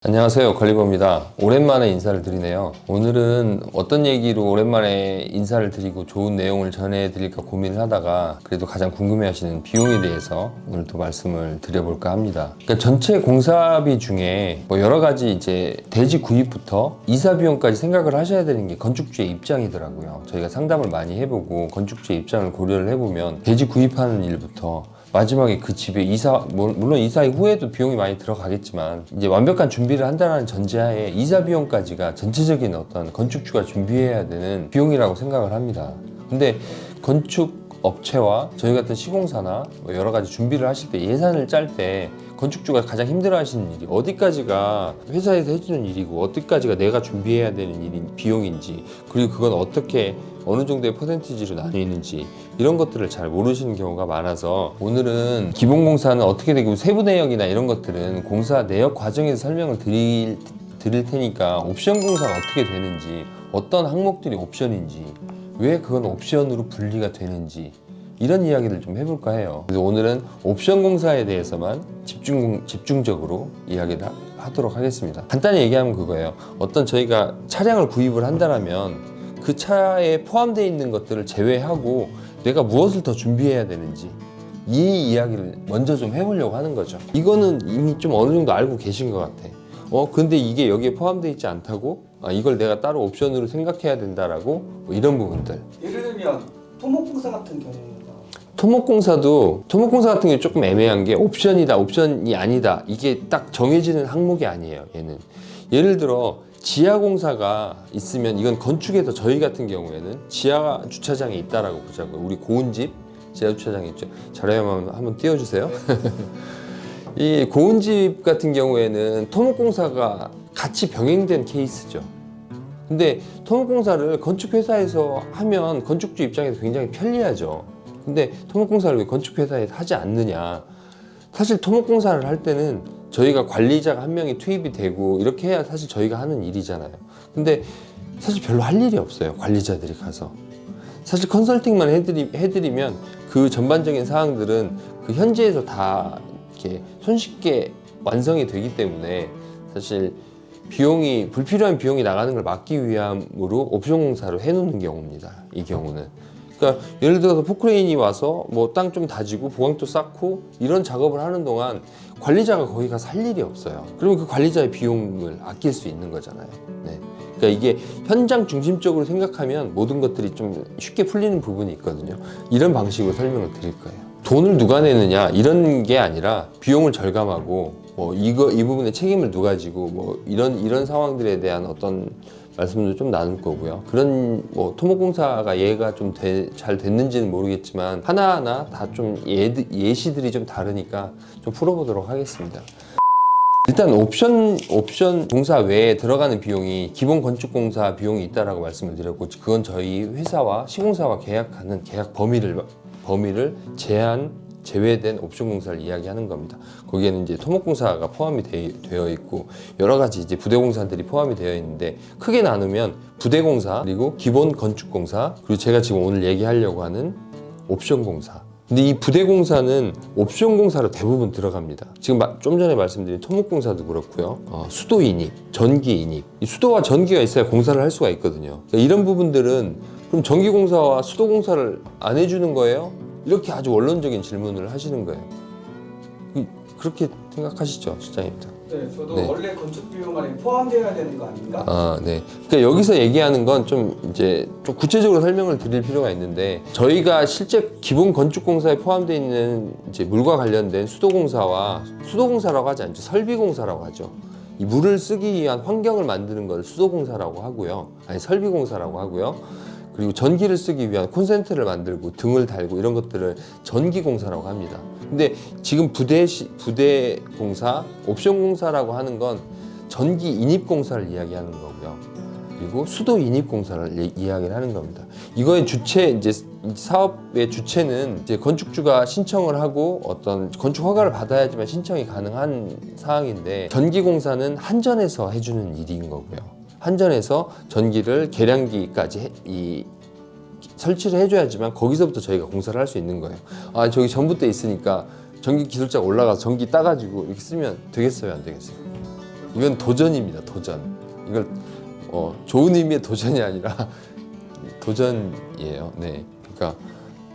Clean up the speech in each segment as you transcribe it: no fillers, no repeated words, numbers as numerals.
안녕하세요, 관리버입니다. 오랜만에 인사를 드리네요. 오늘은 어떤 얘기로 오랜만에 인사를 드리고 좋은 내용을 전해드릴까 고민을 하다가 그래도 가장 궁금해하시는 비용에 대해서 오늘 또 말씀을 드려볼까 합니다. 그러니까 전체 공사비 중에 뭐 여러 가지 이제 대지 구입부터 이사 비용까지 생각을 하셔야 되는 게 건축주의 입장이더라고요. 저희가 상담을 많이 해보고 건축주의 입장을 고려를 해보면 대지 구입하는 일부터 마지막에 그 집에 물론 이사 후에도 비용이 많이 들어가겠지만 이제 완벽한 준비를 한다는 전제하에 이사 비용까지가 전체적인 어떤 건축주가 준비해야 되는 비용이라고 생각을 합니다. 근데 건축 업체와 저희 같은 시공사나 뭐 여러 가지 준비를 하실 때 예산을 짤 때 건축주가 가장 힘들어 하시는 일이 어디까지가 회사에서 해주는 일이고 어디까지가 내가 준비해야 되는 비용인지, 그리고 그건 어떻게 어느 정도의 퍼센티지로 나뉘는지 이런 것들을 잘 모르시는 경우가 많아서 오늘은 기본공사는 어떻게 되고 세부 내역이나 이런 것들은 공사 내역 과정에서 설명을 드릴 테니까 옵션 공사는 어떻게 되는지, 어떤 항목들이 옵션인지, 왜 그건 옵션으로 분리가 되는지 이런 이야기를 좀 해볼까 해요. 그래서 오늘은 옵션 공사에 대해서만 집중적으로 이야기를 하도록 하겠습니다. 간단히 얘기하면 그거예요. 어떤 저희가 차량을 구입을 한다면 그 차에 포함되어 있는 것들을 제외하고 내가 무엇을 더 준비해야 되는지 이 이야기를 먼저 좀 해보려고 하는 거죠. 이거는 이미 좀 어느 정도 알고 계신 것 같아. 근데 이게 여기에 포함되어 있지 않다고? 이걸 내가 따로 옵션으로 생각해야 된다라고 뭐 이런 부분들. 예를 들면 토목공사 같은 경우가 토목공사 같은 경우 조금 애매한 게 옵션이다, 옵션이 아니다 이게 딱 정해지는 항목이 아니에요. 얘는 예를 들어 지하공사가 있으면 이건 건축에서 저희 같은 경우에는 지하 주차장이 있다라고 보자고요. 우리 고운집 지하 주차장이 있죠. 자료화면 한번 띄워주세요. 이 고운집 같은 경우에는 토목공사가 같이 병행된 케이스죠. 근데 토목공사를 건축회사에서 하면 건축주 입장에서 굉장히 편리하죠. 근데 토목공사를 왜 건축회사에서 하지 않느냐. 사실 토목공사를 할 때는 저희가 관리자가 한 명이 투입이 되고 이렇게 해야 사실 저희가 하는 일이잖아요. 근데 사실 별로 할 일이 없어요. 관리자들이 가서 사실 컨설팅만 해드리면 그 전반적인 사항들은 그 현지에서 다 이렇게 손쉽게 완성이 되기 때문에 사실 불필요한 비용이 나가는 걸 막기 위함으로 옵션 공사로 해놓는 경우입니다. 이 경우는. 그러니까 예를 들어서 포크레인이 와서 뭐 땅 좀 다지고 보강도 쌓고 이런 작업을 하는 동안 관리자가 거기 가서 할 일이 없어요. 그러면 그 관리자의 비용을 아낄 수 있는 거잖아요. 네. 그러니까 이게 현장 중심적으로 생각하면 모든 것들이 좀 쉽게 풀리는 부분이 있거든요. 이런 방식으로 설명을 드릴 거예요. 돈을 누가 내느냐 이런 게 아니라 비용을 절감하고 뭐 이 부분에 책임을 누가 지고 뭐 이런 상황들에 대한 어떤 말씀도 좀 나눌 거고요. 그런 뭐 토목공사가 이해가 좀 잘 됐는지는 모르겠지만 하나하나 다 좀 예시들이 좀 다르니까 좀 풀어보도록 하겠습니다. 일단 옵션 공사 외에 들어가는 비용이 기본 건축공사 비용이 있다라고 말씀을 드렸고, 그건 저희 회사와 시공사와 계약하는 계약 범위를 제외된 옵션 공사를 이야기하는 겁니다. 거기에는 이제 토목공사가 포함이 되어 있고 여러 가지 이제 부대공사들이 포함이 되어 있는데, 크게 나누면 부대공사, 그리고 기본 건축공사, 그리고 제가 지금 오늘 얘기하려고 하는 옵션 공사. 근데 이 부대공사는 옵션 공사로 대부분 들어갑니다. 지금 좀 전에 말씀드린 토목공사도 그렇고요. 수도 인입, 전기 인입. 이 수도와 전기가 있어야 공사를 할 수가 있거든요. 그러니까 이런 부분들은 그럼 전기공사와 수도공사를 안 해주는 거예요? 이렇게 아주 원론적인 질문을 하시는 거예요. 그렇게 생각하시죠, 실장님도? 네, 저도 네. 원래 건축 비용 안에 포함되어야 되는 거 아닌가? 네. 그러니까 여기서 얘기하는 건 좀 구체적으로 설명을 드릴 필요가 있는데, 저희가 실제 기본 건축공사에 포함되어 있는 이제 물과 관련된 수도공사라고 하지 않죠. 설비공사라고 하죠. 이 물을 쓰기 위한 환경을 만드는 걸 수도공사라고 하고요. 설비공사라고 하고요. 그리고 전기를 쓰기 위한 콘센트를 만들고 등을 달고 이런 것들을 전기공사라고 합니다. 근데 지금 부대공사, 옵션공사라고 하는 건 전기 인입공사를 이야기하는 거고요. 그리고 수도 인입공사를 이야기를 하는 겁니다. 이거의 이제 사업의 주체는 이제 건축주가 신청을 하고 어떤 건축 허가를 받아야지만 신청이 가능한 사항인데, 전기공사는 한전에서 해주는 일인 거고요. 한전에서 전기를 계량기까지 설치를 해줘야지만 거기서부터 저희가 공사를 할 수 있는 거예요. 저기 전봇대 있으니까 전기 기술자가 올라가서 전기 따가지고 이렇게 쓰면 되겠어요, 안 되겠어요? 이건 도전입니다. 도전. 이걸 좋은 의미의 도전이 아니라 도전이에요. 네. 그러니까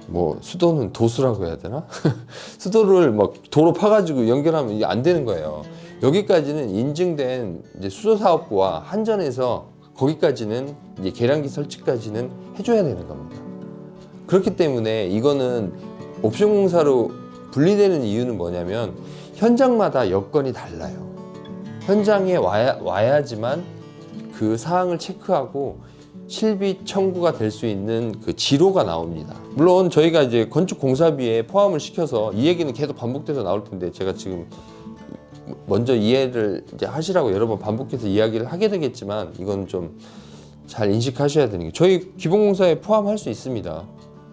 뭐 수도는 도수라고 해야 되나? 수도를 막 도로 파가지고 연결하면 이게 안 되는 거예요. 여기까지는 인증된 이제 수도사업부와 한전에서 거기까지는 이제 계량기 설치까지는 해줘야 되는 겁니다. 그렇기 때문에 이거는 옵션 공사로 분리되는 이유는 뭐냐면 현장마다 여건이 달라요. 현장에 와야지만 그 사항을 체크하고 실비 청구가 될 수 있는 그 지로가 나옵니다. 물론 저희가 이제 건축 공사비에 포함을 시켜서 이 얘기는 계속 반복돼서 나올 텐데 제가 지금 먼저 이해를 이제 하시라고 여러 번 반복해서 이야기를 하게 되겠지만 이건 좀 잘 인식하셔야 되는 게 저희 기본공사에 포함할 수 있습니다.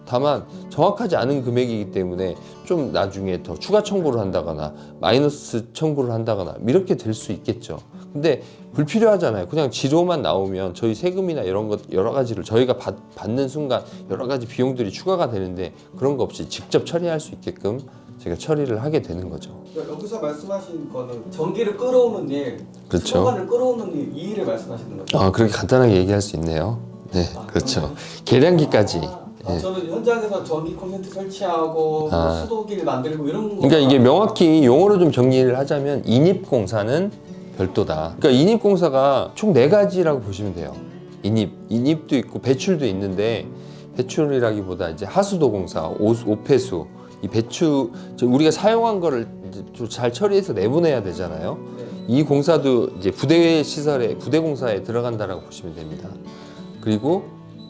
다만 정확하지 않은 금액이기 때문에 좀 나중에 더 추가 청구를 한다거나 마이너스 청구를 한다거나 이렇게 될 수 있겠죠. 근데 불필요하잖아요. 그냥 지로만 나오면 저희 세금이나 이런 것 여러 가지를 저희가 받는 순간 여러 가지 비용들이 추가가 되는데 그런 거 없이 직접 처리할 수 있게끔 제가 처리를 하게 되는 거죠. 여기서 말씀하신 거는 전기를 끌어오는 일, 그렇죠. 수도관을 끌어오는 일, 이 일을 말씀하시는 거죠? 그렇게 간단하게 얘기할 수 있네요. 네, 그렇죠. 계량기까지. 저는 현장에서 전기 콘센트 설치하고 뭐 수도기를 만들고 이런 거. 그러니까 이게 명확히 용어로 좀 정리를 하자면 인입공사는 별도다. 그러니까 인입공사가 총 4가지라고 보시면 돼요. 인입도 있고 배출도 있는데 배출이라기보다 이제 하수도공사, 오폐수, 이 배출 우리가 사용한 거를 좀 잘 처리해서 내보내야 되잖아요. 네. 이 공사도 이제 부대 시설에 부대 공사에 들어간다라고 보시면 됩니다. 그리고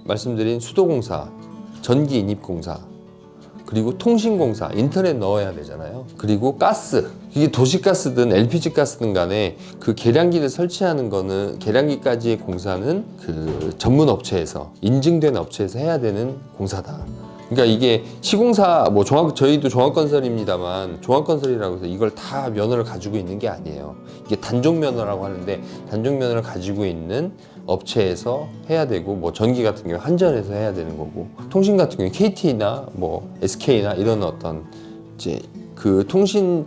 말씀드린 수도공사, 전기 인입공사, 그리고 통신공사, 인터넷 넣어야 되잖아요. 그리고 가스, 이게 도시가스든 LPG 가스든 간에 그 계량기를 설치하는 거는 계량기까지의 공사는 그 전문 업체에서 인증된 업체에서 해야 되는 공사다. 그러니까 이게 시공사 뭐 저희도 종합건설입니다만 종합건설이라고 해서 이걸 다 면허를 가지고 있는 게 아니에요. 이게 단종 면허라고 하는데 단종 면허를 가지고 있는 업체에서 해야 되고 뭐 전기 같은 경우 한전에서 해야 되는 거고 통신 같은 경우 KT나 뭐 SK나 이런 어떤 이제 그 통신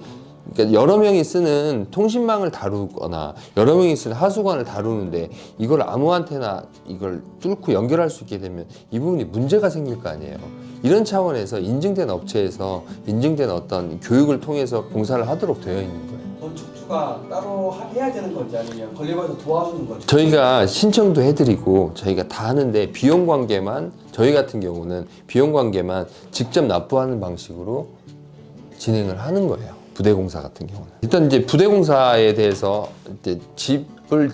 그러니까 여러 명이 쓰는 통신망을 다루거나 여러 명이 쓰는 하수관을 다루는데 이걸 아무한테나 이걸 뚫고 연결할 수 있게 되면 이 부분이 문제가 생길 거 아니에요. 이런 차원에서 인증된 업체에서 인증된 어떤 교육을 통해서 공사를 하도록 되어 있는 거예요. 건축주가 따로 해야 되는 건지 아니면 건립원에서 도와주는 건지. 저희가 신청도 해드리고 저희가 다 하는데 비용 관계만 저희 같은 경우는 비용 관계만 직접 납부하는 방식으로 진행을 하는 거예요. 부대공사 같은 경우는 일단 이제 부대공사에 대해서 이제 집을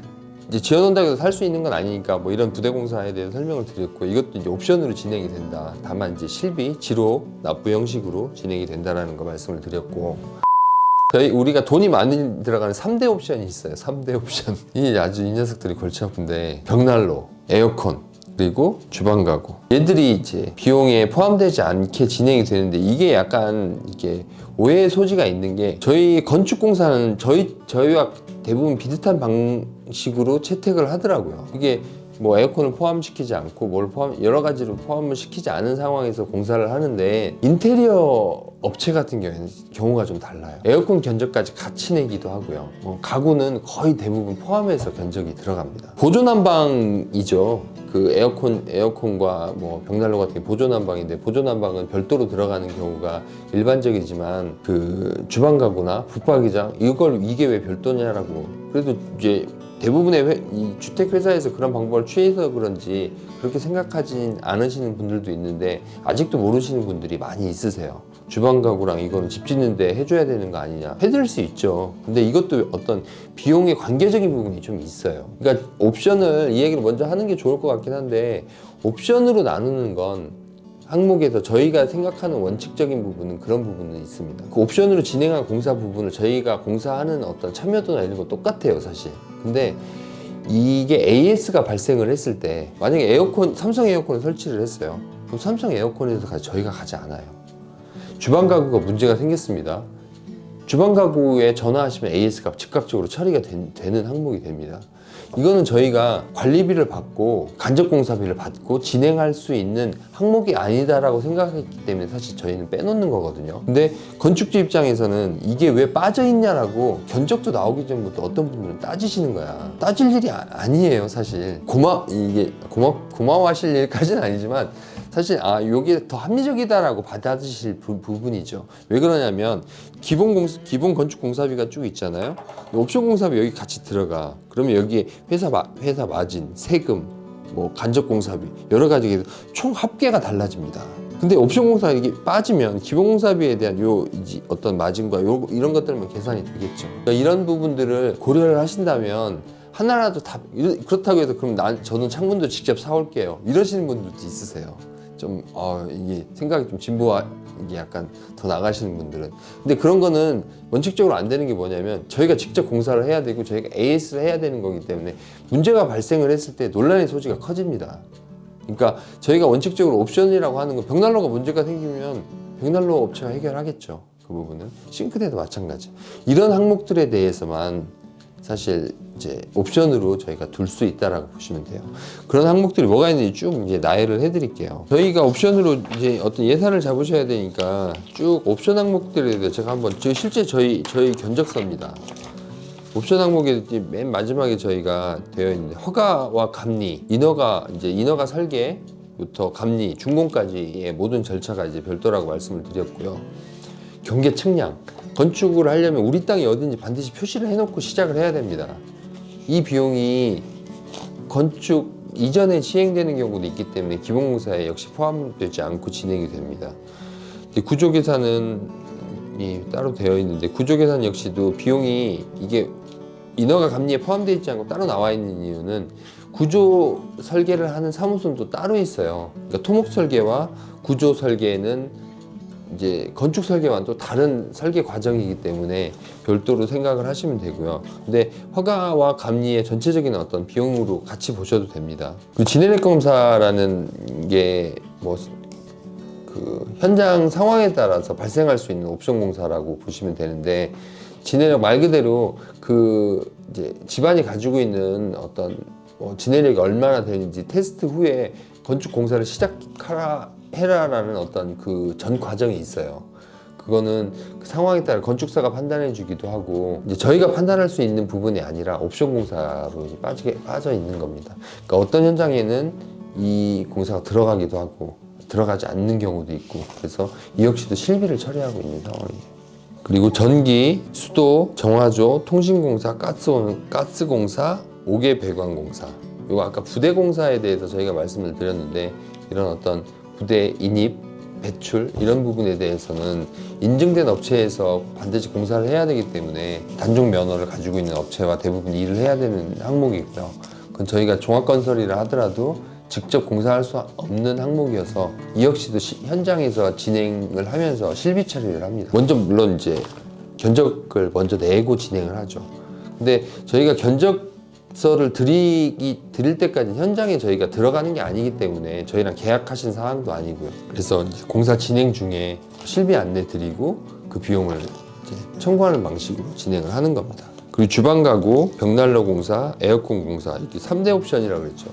이제 지어놓는다고 해서 살 수 있는 건 아니니까 뭐 이런 부대공사에 대해서 설명을 드렸고 이것도 이제 옵션으로 진행이 된다. 다만 이제 실비 지로 납부 형식으로 진행이 된다라는 거 말씀을 드렸고 우리가 돈이 많이 들어가는 3대 옵션이 있어요. 3대 옵션. 이 아주 이 녀석들이 골치 아픈데 벽난로, 에어컨, 그리고 주방 가구. 얘들이 이제 비용에 포함되지 않게 진행이 되는데 이게 약간 이게 오해의 소지가 있는 게 저희 건축공사는 저희와 대부분 비슷한 방식으로 채택을 하더라고요. 이게 뭐 에어컨을 포함시키지 않고 여러 가지로 포함을 시키지 않은 상황에서 공사를 하는데 인테리어 업체 같은 경우에는 경우가 좀 달라요. 에어컨 견적까지 같이 내기도 하고요. 가구는 거의 대부분 포함해서 견적이 들어갑니다. 보조난방이죠. 그 에어컨과 뭐 벽난로 같은 게 보조난방인데 보조난방은 별도로 들어가는 경우가 일반적이지만 그 주방 가구나 붙박이장 이게 왜 별도냐라고 그래도 이제 대부분의 이 주택회사에서 그런 방법을 취해서 그런지 그렇게 생각하진 않으시는 분들도 있는데 아직도 모르시는 분들이 많이 있으세요. 주방 가구랑 이거는 집 짓는데 해줘야 되는 거 아니냐. 해드릴 수 있죠. 근데 이것도 어떤 비용의 관계적인 부분이 좀 있어요. 그러니까 옵션을 이 얘기를 먼저 하는 게 좋을 것 같긴 한데 옵션으로 나누는 건 항목에서 저희가 생각하는 원칙적인 부분은 그런 부분은 있습니다. 그 옵션으로 진행한 공사 부분을 저희가 공사하는 어떤 참여도나 이런 거 똑같아요, 사실. 근데 이게 AS가 발생을 했을 때 만약에 삼성 에어컨을 설치를 했어요. 그럼 삼성 에어컨에서 저희가 가지 않아요. 주방 가구가 문제가 생겼습니다. 주방 가구에 전화하시면 AS가 즉각적으로 처리가 되는 항목이 됩니다. 이거는 저희가 관리비를 받고 간접공사비를 받고 진행할 수 있는 항목이 아니다라고 생각했기 때문에 사실 저희는 빼놓는 거거든요. 근데 건축주 입장에서는 이게 왜 빠져있냐라고 견적도 나오기 전부터 어떤 분들은 따지시는 거야. 따질 일이 아니에요, 사실. 고마워하실 일까지는 아니지만 사실 요게 더 합리적이다라고 받아들이실 부분이죠. 왜 그러냐면 기본 건축 공사비가 쭉 있잖아요. 옵션 공사비 여기 같이 들어가. 그러면 여기에 회사 마진, 세금, 뭐 간접 공사비 여러 가지 총 합계가 달라집니다. 근데 옵션 공사 이게 빠지면 기본 공사비에 대한 어떤 마진과 이런 것들만 계산이 되겠죠. 그러니까 이런 부분들을 고려를 하신다면 하나라도 다 그렇다고 해서 그럼 저는 창문도 직접 사올게요. 이러시는 분들도 있으세요. 좀 이게 생각이 좀 이게 약간 더 나가시는 분들은. 근데 그런 거는 원칙적으로 안 되는 게 뭐냐면 저희가 직접 공사를 해야 되고 저희가 AS를 해야 되는 거기 때문에 문제가 발생을 했을 때 논란의 소지가 커집니다. 그러니까 저희가 원칙적으로 옵션이라고 하는 건 벽난로가 문제가 생기면 벽난로 업체가 해결하겠죠. 그 부분은 싱크대도 마찬가지. 이런 항목들에 대해서만 사실 이제 옵션으로 저희가 둘 수 있다라고 보시면 돼요. 그런 항목들이 뭐가 있는지 쭉 이제 나열을 해드릴게요. 저희가 옵션으로 이제 어떤 예산을 잡으셔야 되니까 쭉 옵션 항목들에 대해서 제가 한번 실제 저희 견적서입니다. 옵션 항목에 맨 마지막에 저희가 되어 있는데 허가와 감리, 인허가 설계부터 감리, 준공까지의 모든 절차가 이제 별도라고 말씀을 드렸고요. 경계 측량. 건축을 하려면 우리 땅이 어딘지 반드시 표시를 해놓고 시작을 해야 됩니다. 이 비용이 건축 이전에 시행되는 경우도 있기 때문에 기본공사에 역시 포함되지 않고 진행이 됩니다. 구조계산이 따로 되어 있는데 구조계산 역시도 비용이 이게 인허가 감리에 포함되어 있지 않고 따로 나와 있는 이유는 구조 설계를 하는 사무소도 따로 있어요. 그러니까 토목 설계와 구조 설계는 이제 건축 설계와는 또 다른 설계 과정이기 때문에 별도로 생각을 하시면 되고요. 근데 허가와 감리의 전체적인 어떤 비용으로 같이 보셔도 됩니다. 그 진해력 검사라는 게 뭐 그 현장 상황에 따라서 발생할 수 있는 옵션 공사라고 보시면 되는데 진해력 말 그대로 그 이제 집안이 가지고 있는 어떤 진해력이 얼마나 되는지 테스트 후에 건축 공사를 해라라는 어떤 그 전 과정이 있어요. 그거는 그 상황에 따라 건축사가 판단해 주기도 하고 이제 저희가 판단할 수 있는 부분이 아니라 옵션 공사로 빠져 있는 겁니다. 그러니까 어떤 현장에는 이 공사가 들어가기도 하고 들어가지 않는 경우도 있고 그래서 이 역시도 실비를 처리하고 있는 상황이에요. 그리고 전기, 수도, 정화조, 통신공사, 가스공사, 5개 배관공사. 이거 아까 부대공사에 대해서 저희가 말씀을 드렸는데 이런 어떤 부대 인입, 배출 이런 부분에 대해서는 인증된 업체에서 반드시 공사를 해야 되기 때문에 단종 면허를 가지고 있는 업체와 대부분 일을 해야 되는 항목이고요. 그건 저희가 종합건설이라 하더라도 직접 공사할 수 없는 항목이어서 이 역시도 현장에서 진행을 하면서 실비 처리를 합니다. 먼저 물론 이제 견적을 먼저 내고 진행을 하죠. 근데 저희가 견적서를 드릴 때까지 현장에 저희가 들어가는 게 아니기 때문에 저희랑 계약하신 사항도 아니고요. 그래서 이제 공사 진행 중에 실비 안내 드리고 그 비용을 이제 청구하는 방식으로 진행을 하는 겁니다. 그리고 주방 가구, 벽난로 공사, 에어컨 공사 이렇게 3대 옵션이라고 그랬죠.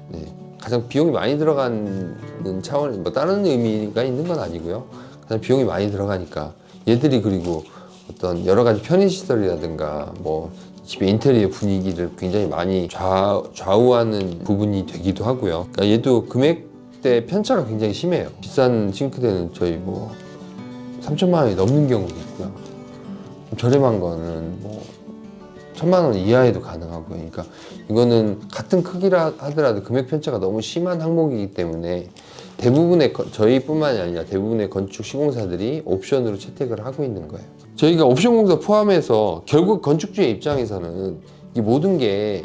네. 가장 비용이 많이 들어가는 차원에 뭐 다른 의미가 있는 건 아니고요. 가장 비용이 많이 들어가니까 얘들이 그리고 어떤 여러 가지 편의시설이라든가 뭐 집의 인테리어 분위기를 굉장히 많이 좌우하는 부분이 되기도 하고요. 그러니까 얘도 금액대 편차가 굉장히 심해요. 비싼 싱크대는 저희 뭐 3천만 원이 넘는 경우도 있고요. 저렴한 거는 뭐 1,000만 원 이하에도 가능하고요. 그러니까 이거는 같은 크기라 하더라도 금액 편차가 너무 심한 항목이기 때문에 대부분의 저희뿐만이 아니라 대부분의 건축 시공사들이 옵션으로 채택을 하고 있는 거예요. 저희가 옵션 공사 포함해서 결국 건축주의 입장에서는 이 모든 게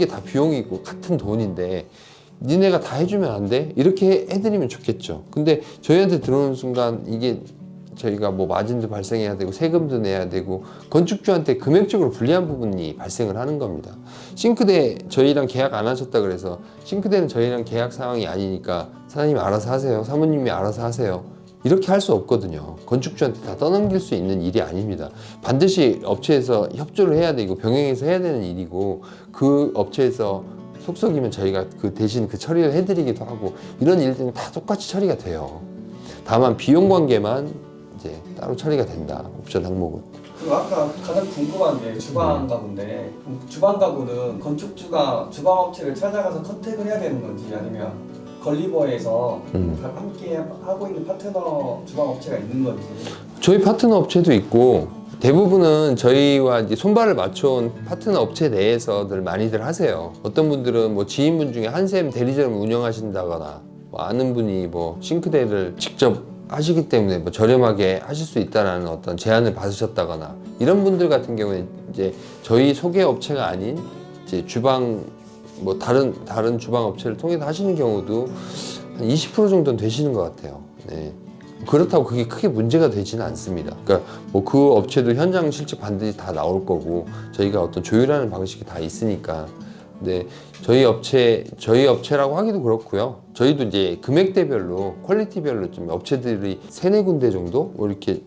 다 비용이고 같은 돈인데 니네가 다 해주면 안 돼? 이렇게 해드리면 좋겠죠. 근데 저희한테 들어오는 순간 이게 저희가 뭐 마진도 발생해야 되고 세금도 내야 되고 건축주한테 금액적으로 불리한 부분이 발생을 하는 겁니다. 싱크대 저희랑 계약 안 하셨다 그래서 싱크대는 저희랑 계약 상황이 아니니까 사장님이 알아서 하세요. 사모님이 알아서 하세요. 이렇게 할 수 없거든요. 건축주한테 다 떠넘길 수 있는 일이 아닙니다. 반드시 업체에서 협조를 해야 되고 병행해서 해야 되는 일이고, 그 업체에서 속속이면 저희가 그 대신 그 처리를 해드리기도 하고, 이런 일들은 다 똑같이 처리가 돼요. 다만 비용 관계만 이제 따로 처리가 된다, 옵션 항목은. 그리고 아까 가장 궁금한 게 주방 가구인데, 그럼 주방 가구는 건축주가 주방 업체를 찾아가서 컨택을 해야 되는 건지, 아니면 걸리버에서 함께 하고 있는 파트너 주방 업체가 있는 건지. 저희 파트너 업체도 있고, 대부분은 저희와 이제 손발을 맞춰온 파트너 업체 내에서들 많이들 하세요. 어떤 분들은 뭐 지인분 중에 한샘 대리점을 운영하신다거나, 뭐 아는 분이 뭐 싱크대를 직접 하시기 때문에 뭐 저렴하게 하실 수 있다라는 어떤 제안을 받으셨다거나, 이런 분들 같은 경우에 이제 저희 소개 업체가 아닌 이제 주방 뭐 다른 주방 업체를 통해서 하시는 경우도 한 20% 정도는 되시는 것 같아요. 네. 그렇다고 그게 크게 문제가 되지는 않습니다. 그러니까 뭐 그 업체도 현장 실적 반드시 다 나올 거고, 저희가 어떤 조율하는 방식이 다 있으니까. 근데 저희 업체라고 하기도 그렇고요. 저희도 이제 금액대별로, 퀄리티별로 좀 업체들이 3-4군데 정도 뭐 이렇게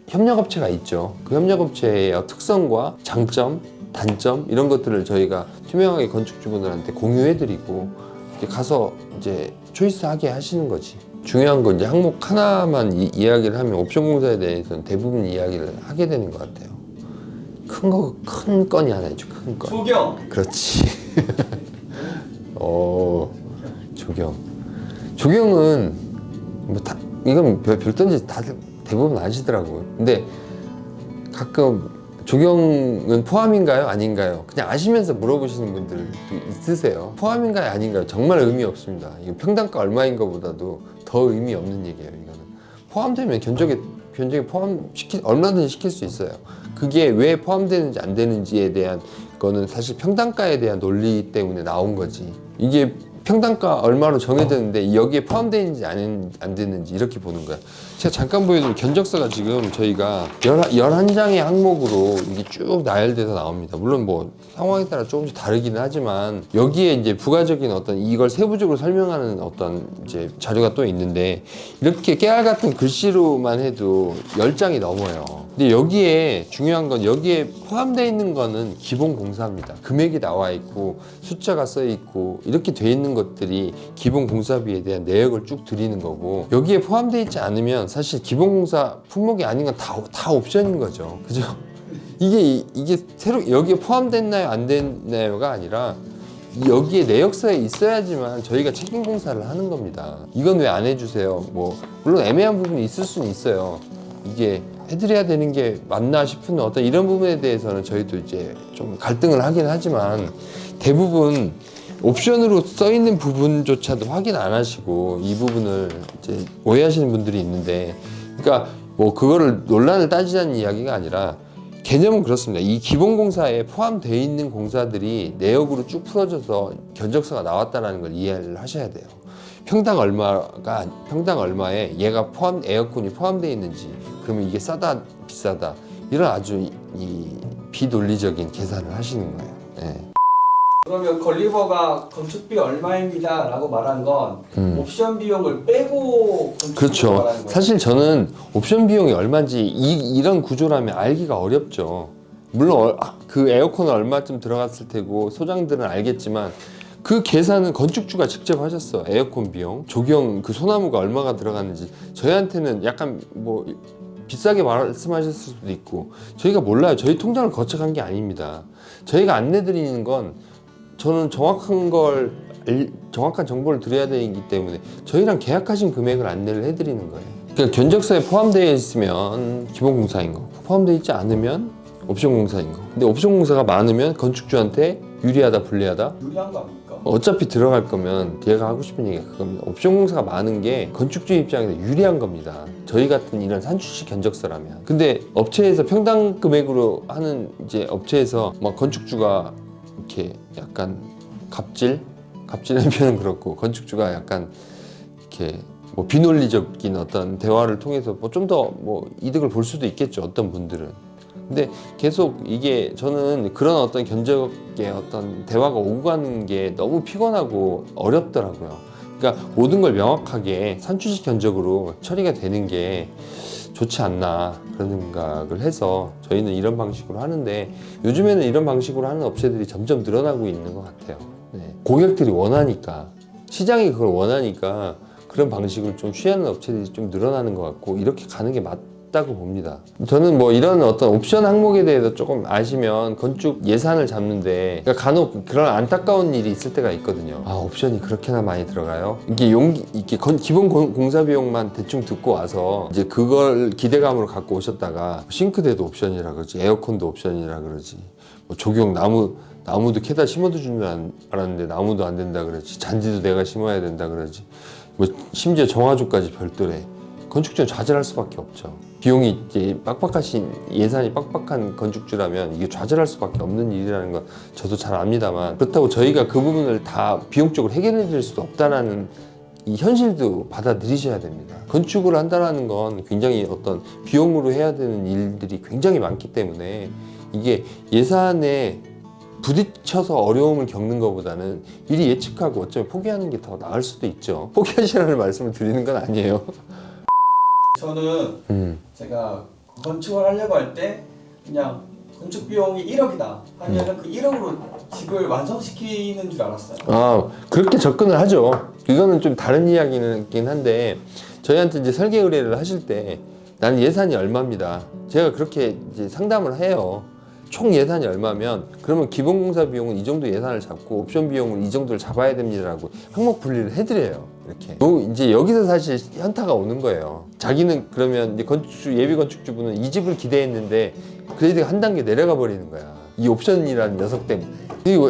협력업체가 있죠. 그 협력업체의 특성과 장점, 단점 이런 것들을 저희가 투명하게 건축주분들한테 공유해드리고, 이렇게 가서 이제 초이스하게 하시는 거지. 중요한 건 이제 항목 하나만 이야기를 하면 옵션 공사에 대해서는 대부분 이야기를 하게 되는 것 같아요. 큰 건이 하나 있죠. 큰 건. 조경. 그렇지. 조경은 뭐 다 이건 별도인지 다들 대부분 아시더라고요. 근데 가끔 조경은 포함인가요? 아닌가요? 그냥 아시면서 물어보시는 분들도 있으세요. 포함인가요? 아닌가요? 정말 의미 없습니다. 이거 평당가 얼마인 것보다도 더 의미 없는 얘기예요. 이거는 포함되면 견적에 얼마든지 시킬 수 있어요. 그게 왜 포함되는지 안 되는지에 대한 거는 사실 평당가에 대한 논리 때문에 나온 거지. 이게 평당가 얼마로 정해졌는데 여기에 포함되는지 안 되는지 이렇게 보는 거야. 제가 잠깐 보여드린 견적서가 지금 저희가 11장의 항목으로 이게 쭉 나열돼서 나옵니다. 물론 뭐 상황에 따라 조금씩 다르기는 하지만, 여기에 이제 부가적인 어떤 이걸 세부적으로 설명하는 어떤 이제 자료가 또 있는데, 이렇게 깨알 같은 글씨로만 해도 10장이 넘어요. 근데 여기에 중요한 건, 여기에 포함되어 있는 거는 기본 공사입니다. 금액이 나와 있고 숫자가 써 있고 이렇게 돼 있는 것들이 기본 공사비에 대한 내역을 쭉 드리는 거고, 여기에 포함되어 있지 않으면 사실 기본 공사 품목이 아닌 건 다 옵션인 거죠. 그죠? 이게 새로 여기에 포함됐나요 안 됐나요가 아니라, 여기에 내역서에 있어야지만 저희가 책임 공사를 하는 겁니다. 이건 왜 안 해주세요? 뭐 물론 애매한 부분이 있을 수는 있어요. 이게 해드려야 되는 게 맞나 싶은 어떤 이런 부분에 대해서는 저희도 이제 좀 갈등을 하긴 하지만, 대부분 옵션으로 써 있는 부분조차도 확인 안 하시고 이 부분을 이제 오해하시는 분들이 있는데, 그러니까 뭐 그거를 논란을 따지자는 이야기가 아니라, 개념은 그렇습니다. 이 기본 공사에 포함되어 있는 공사들이 내역으로 쭉 풀어져서 견적서가 나왔다는 걸 이해를 하셔야 돼요. 평당 얼마에 얘가 에어컨이 포함되어 있는지, 그러면 이게 싸다 비싸다, 이런 아주 이 비논리적인 계산을 하시는 거예요. 네. 그러면 걸리버가 건축비 얼마입니다 라고 말한 건 옵션 비용을 빼고 건축비를 그렇죠. 말하는 거예요? 사실 저는 옵션 비용이 얼마인지 이런 구조라면 알기가 어렵죠. 물론 그 에어컨은 얼마쯤 들어갔을 테고 소장들은 알겠지만, 그 계산은 건축주가 직접 하셨어. 에어컨 비용, 조경 그 소나무가 얼마가 들어갔는지 저희한테는 약간 뭐 비싸게 말씀하셨을 수도 있고, 저희가 몰라요. 저희 통장을 거쳐간 게 아닙니다. 저희가 안내드리는 건, 저는 정확한 정보를 드려야 되기 때문에 저희랑 계약하신 금액을 안내를 해드리는 거예요. 그러니까 견적서에 포함되어 있으면 기본 공사인 거, 포함되어 있지 않으면 옵션 공사인 거. 근데 옵션 공사가 많으면 건축주한테 유리하다 불리하다? 유리한 거 아닙니까? 어차피 들어갈 거면 얘가 하고 싶은 얘기가 그겁니다. 옵션 공사가 많은 게 건축주 입장에서 유리한 겁니다. 저희 같은 이런 산출식 견적서라면. 근데 업체에서 평당 금액으로 하는 이제 업체에서 막 건축주가 이렇게 약간 갑질하는 표현은 그렇고, 건축주가 약간 이렇게 뭐 비논리적인 어떤 대화를 통해서 뭐 좀 더 뭐 이득을 볼 수도 있겠죠, 어떤 분들은. 근데 계속 이게, 저는 그런 어떤 견적의 어떤 대화가 오고 가는 게 너무 피곤하고 어렵더라고요. 그러니까 모든 걸 명확하게 산출식 견적으로 처리가 되는 게 좋지 않나 그런 생각을 해서 저희는 이런 방식으로 하는데, 요즘에는 이런 방식으로 하는 업체들이 점점 늘어나고 있는 것 같아요. 네. 고객들이 원하니까, 시장이 그걸 원하니까 그런 방식을 좀 취하는 업체들이 좀 늘어나는 것 같고, 이렇게 가는 게 맞다고 봅니다. 저는 뭐 이런 어떤 옵션 항목에 대해서 조금 아시면 건축 예산을 잡는데, 그러니까 간혹 그런 안타까운 일이 있을 때가 있거든요. 아, 옵션이 그렇게나 많이 들어가요? 이게 기본 공사 비용만 대충 듣고 와서 이제 그걸 기대감으로 갖고 오셨다가 싱크대도 옵션이라 그러지, 에어컨도 옵션이라 그러지, 뭐 조경 나무도 캐다 심어도 준 줄 알았는데 나무도 안 된다 그러지, 잔디도 내가 심어야 된다 그러지, 뭐 심지어 정화조까지 별도래. 건축주는 좌절할 수밖에 없죠. 비용이 이제 빡빡하신, 예산이 빡빡한 건축주라면 이게 좌절할 수밖에 없는 일이라는 건 저도 잘 압니다만, 그렇다고 저희가 그 부분을 다 비용적으로 해결해 드릴 수도 없다라는 이 현실도 받아들이셔야 됩니다. 건축을 한다는 건 굉장히 어떤 비용으로 해야 되는 일들이 굉장히 많기 때문에, 이게 예산에 부딪혀서 어려움을 겪는 것보다는 미리 예측하고 어쩌면 포기하는 게 더 나을 수도 있죠. 포기하시라는 말씀을 드리는 건 아니에요. 저는 제가 건축을 하려고 할 때 그냥 건축 비용이 1억이다 하면은 그 1억으로 집을 완성시키는 줄 알았어요. 아, 그렇게 접근을 하죠. 이거는 좀 다른 이야기긴 한데, 저희한테 이제 설계 의뢰를 하실 때 나는 예산이 얼마입니다. 제가 그렇게 이제 상담을 해요. 총 예산이 얼마면 그러면 기본 공사 비용은 이 정도 예산을 잡고 옵션 비용은 이 정도를 잡아야 됩니다라고 항목 분리를 해드려요. 이렇게. 이제 여기서 사실 현타가 오는 거예요. 자기는 그러면 이제 예비 건축주분은 이 집을 기대했는데 그레이드가 한 단계 내려가 버리는 거야. 이 옵션이라는 녀석 때문에.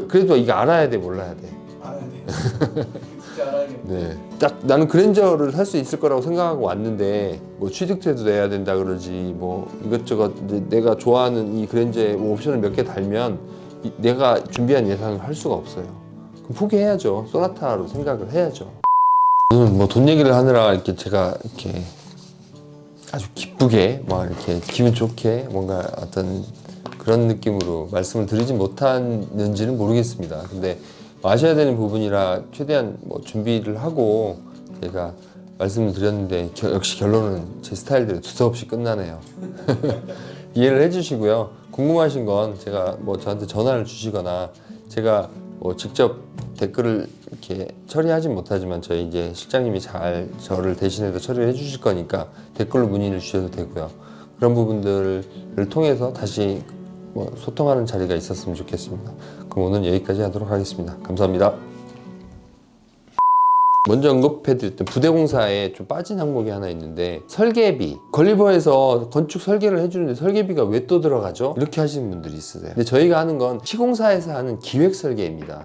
그래도 이거 알아야 돼, 몰라야 돼. 알아야 돼. 진짜 알아야겠네. 네. 딱 나는 그랜저를 살 수 있을 거라고 생각하고 왔는데, 뭐 취득세도 내야 된다 그러지, 뭐 이것저것 내가 좋아하는 이 그랜저에 뭐 옵션을 몇 개 달면 내가 준비한 예산을 할 수가 없어요. 그럼 포기해야죠. 소나타로 생각을 해야죠. 저는 뭐 돈 얘기를 하느라 이렇게 제가 이렇게 아주 기쁘게 막 이렇게 기분 좋게 뭔가 어떤 그런 느낌으로 말씀을 드리지 못하는지는 모르겠습니다. 근데 아셔야 되는 부분이라 최대한 뭐 준비를 하고 제가 말씀을 드렸는데, 역시 결론은 제 스타일대로 두서없이 끝나네요. 이해를 해주시고요. 궁금하신 건 제가 뭐 저한테 전화를 주시거나, 제가 뭐 직접 댓글을 이렇게 처리하진 못하지만 저희 이제 실장님이 잘 저를 대신해서 처리를 해주실 거니까 댓글로 문의를 주셔도 되고요. 그런 부분들을 통해서 다시 뭐 소통하는 자리가 있었으면 좋겠습니다. 그럼 오늘 여기까지 하도록 하겠습니다. 감사합니다. 먼저 언급해드렸던 부대공사에 좀 빠진 항목이 하나 있는데, 설계비. 건리버에서 건축 설계를 해주는데 설계비가 왜 또 들어가죠? 이렇게 하시는 분들이 있으세요. 근데 저희가 하는 건 시공사에서 하는 기획 설계입니다.